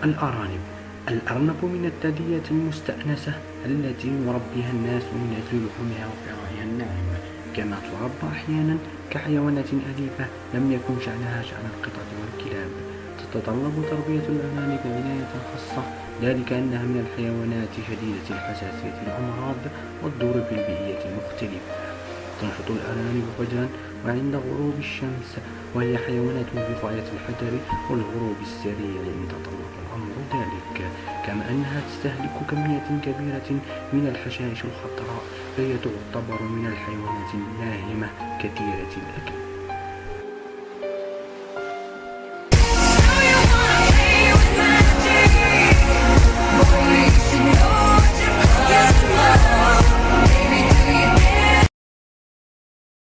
الأرانب. الأرنب من الثدييات المستأنسة التي يربيها الناس من أجل لحومها وفرائها الناعمة، كما تربى أحيانا كحيوانات أليفة لم يكن شأنها شأن القطط والكلاب. تتطلب تربية الأرانب عناية خاصة، ذلك أنها من الحيوانات شديدة الحساسية للأمراض والظروف البيئية المختلفة. تنشط الأرانب فجرا وعند غروب الشمس، وهي حيوانات في غاية الحذر والهروب السريع إن تطلب الأمر ذلك، كما أنها تستهلك كميات كبيرة من الحشائش الخضراء، فهي تعتبر من الحيوانات الناهمة كثيرة الأكل.